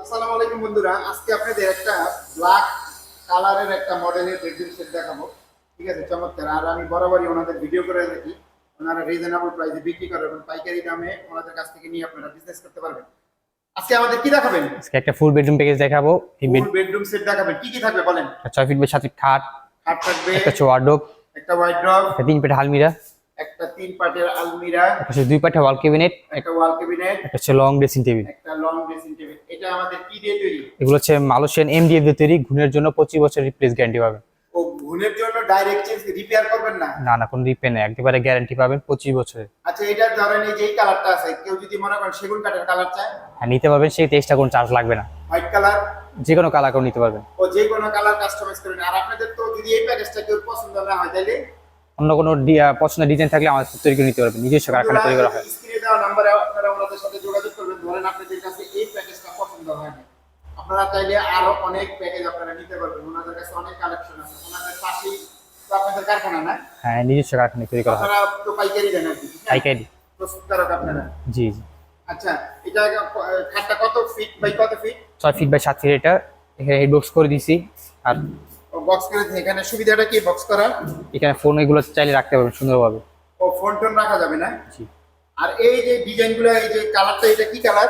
আসসালামু আলাইকুম বন্ধুরা, আজকে আপনাদের একটা ব্ল্যাক কালারের একটা মডেলের বেডরুম সেট দেখাবো। ঠিক আছে, চমৎকার। আর আমি বরাবরই ওনাদের ভিডিও করে রাখি, ওনারা রিজনেবল প্রাইসে বিক্রি করে এবং পাইকারি দামে ওনাদের কাছ থেকে নিয়ে আপনারা বিজনেস করতে পারবেন। আজকে আমাদের কি দেখাবেন? আজকে একটা ফুল বেডরুম প্যাকেজ দেখাবো। এই ফুল বেডরুম সেট দেখাবেন, কি কি থাকবে বলেন? 6 ফিট বাই 7 ফিট খাট, খাট থাকবে, একটা ওয়ার্ডরোব, একটা ওয়ার্ডরোব, একটা 3 ফিট আলমিরা, একটা 3 পার্টের আলমিরা, একটা 2 পাটের ওয়াল ক্যাবিনেট, একটা ওয়াল ক্যাবিনেট, একটা লং ড্রেসিং টেবিল। একটা লং ড্রেসিং টেবিল। এটা আমাদের কি দিয়ে তৈরি? এগুলো হচ্ছে মালয়েশিয়ান এমডিএফ দিয়ে তৈরি। ঘুণের জন্য 25 বছর রিপ্লেস গ্যারান্টি পাবেন। ও ঘুণের জন্য ডাইরেক্ট চেঞ্জ রিপেয়ার করবেন না? না না, কোনো রিপেয়ার নেই, একেবারে গ্যারান্টি পাবেন 25 বছরের। আচ্ছা, এটা ধরেন এই যে কালারটা আছে, কেউ যদি মনে করেন সেগুন কাঠের কালার চায়, হ্যাঁ নিতে পারবেন, সেই এক্সট্রা কোনো চার্জ লাগবে না। হোয়াইট কালার, যে কোনো কালার করে নিতে পারবেন। ও যে কোনো কালার কাস্টমাইজ করে নেন। আর আপনাদের তো যদি এই প্যাকেজটা কেউ পছন্দ না হয় তাহলে অন্য কোনো পছন্দের ডিজাইন থাকলে আমাদের তৈরি করে নিতে পারবেন, নিজস্ব কারখানা তৈরি করা হয়। স্ক্রিনে দেওয়া নম্বরে আপনারা ওনাদের সাথে যোগাযোগ করবেন। ধরেন আপনাদের কাছে এই প্যাকেজটা পছন্দ হয় না, আপনারা চাইলে আরো অনেক প্যাকেজ আপনারা নিতে পারবেন। ওনাদের কাছে অনেক কালেকশন আছে। ওনাদের পাশেই তো আপনাদের কারখানা না? হ্যাঁ, নিজস্ব কারখানা তৈরি করা হয়। আপনারা তো পাইকারি দেন আর কি? পাইকারি। প্রস্তুতকারক আপনারা? জি জি। আচ্ছা, এটা খাটটা কত ফিট বাই কত ফিট? 6 feet by 7 feet. এটা এখানে হেড বক্স করে দিছি। আর বক্স করে দিন। এখানে সুবিধাটা কি বক্স করা? এখানে ফোন এগুলো চাইলে রাখতে পারবেন সুন্দরভাবে। ও ফোন টোন রাখা যাবে না? জি। আর এই যে ডিজাইনগুলো, এই যে কালারটা, এটা কি কালার?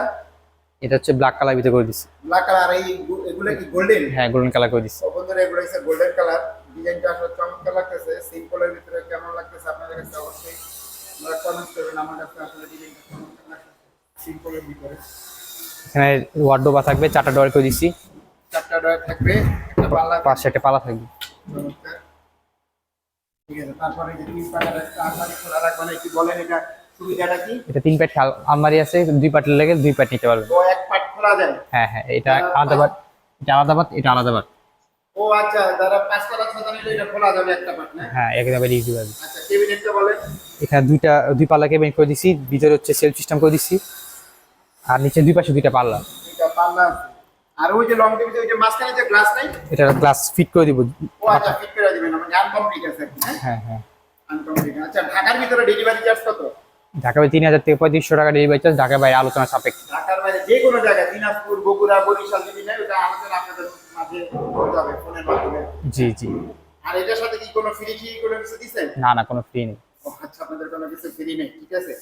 এটা হচ্ছে ব্ল্যাক কালার ভিতরে করে দিছি। Black colour. এই এগুলো কি গোল্ডেন? হ্যাঁ, গোল্ডেন কালার করে দিছি। বন্ধুরা, এগুলো হচ্ছে গোল্ডেন কালার। ডিজাইনটা আসলে চমৎকার লাগতেছে। সিম্পলের ভিতরে কেমন লাগতেছে আপনাদের কাছে অবশ্যই আপনারা কমেন্ট করবেন। আমার কাছে আসলে ডিজাইনটা চমৎকার লাগতেছে সিম্পলের ভিতরে। এখানে ওয়ার্ডরোব থাকবে, 4টা ডোর করে দিছি। 4টা ডয়ার থাকবে, একটা পাল্লা, পাশে একটা পালা থাকবে। চমৎকার। ঠিক আছে, তারপরে যে তিন পাল্লার একটা আলমারি খোলা রাখবেন, একটু বলেন এটা সুবিধাটা কি? এটা 3 পাট আলমারি আছে, 2 পাটের লেগে 2 পাট নিতে পারবেন। ও এক পাট খোলা যায়? হ্যাঁ হ্যাঁ, এটা আলাদা পাট, এটা আলাদা পাট, এটা আলাদা পাট। ও আচ্ছা, যারা 5 তলা 6 তলা নিলে এটা খোলা যাবে একটা পাট না? হ্যাঁ, একেবারে ইজি ভাবে। আচ্ছা, ক্যাবিনেটটা বলেন। এখানে 2 পাল্লা কেবিনেট করে দিছি, ভিতরে হচ্ছে সেলফ সিস্টেম করে দিছি। আর নিচে 2 পাশে 2টা পাল্লা। এটা পাল্লা আছে। আর ওই যে লং টেবিল, ওই যে মাঝখানে যে গ্লাস নাই, এটা গ্লাস ফিট করে দিব। ও আচ্ছা, ফিট করে দিবেন। মানে আনকমপ্লিট আছে কি? হ্যাঁ হ্যাঁ হ্যাঁ। আনকমপ্লিট। আচ্ছা, ঢাকার ভিতরে ডেলিভারি চার্জ কত? ঢাকা বাইরে 3000 থেকে 3500 টাকা ডেলিভারি চার্জ। ঢাকা বাইরে আলোচনা সাপেক্ষে। ঢাকার বাইরে যে কোনো জায়গায়, দিনাজপুর, বগুড়া, বরিশাল যদি নেয়, ওটা আলোচনা আপনাদের মাঝে করতে হবে ফোনের মাধ্যমে। জি জি। আর এটার সাথে কি কোনো ফ্রি কি কোনো কিছু দিচ্ছেন? না না, কোনো ফ্রি নেই। ও আচ্ছা, আপনাদের কোনো কিছু ফ্রি নেই, ঠিক আছে।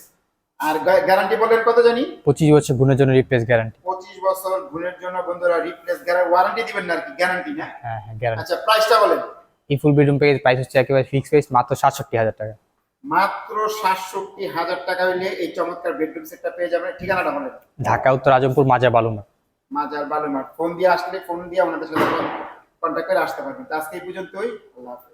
আর গ্যারান্টি বলেন কত জানি? 25 বছর গুণের জন্য রিপ্লেস গ্যারান্টি। 25 বছর ঘুরের জন্য বন্ধুরা রিপ্লেস ওয়ারেন্টি দিবেন না আর কি, গ্যারান্টি না? হ্যাঁ হ্যাঁ, গ্যারান্টি। আচ্ছা, প্রাইসটা বলেন। এই ফুল বেডরুম প্যাকেজ প্রাইস হচ্ছে একেবারে ফিক্স প্রাইস, মাত্র 67,000 টাকা। মাত্র 67,000 টাকা হইলে এই চমৎকার বেডরুম সেটটা পেয়ে যাবেন। ঠিকানাটা বলেন। ঢাকা উত্তর আজমপুর মাজার বালুনা। মাজার বালুমাঠ। ফোন দিয়ে আসলে ফোন দিয়ে ওনাদের সাথে কন্ট্যাক্ট করে আসতে পারবেন। তো আজকে এই পর্যন্তই। আল্লাহ হাফেজ।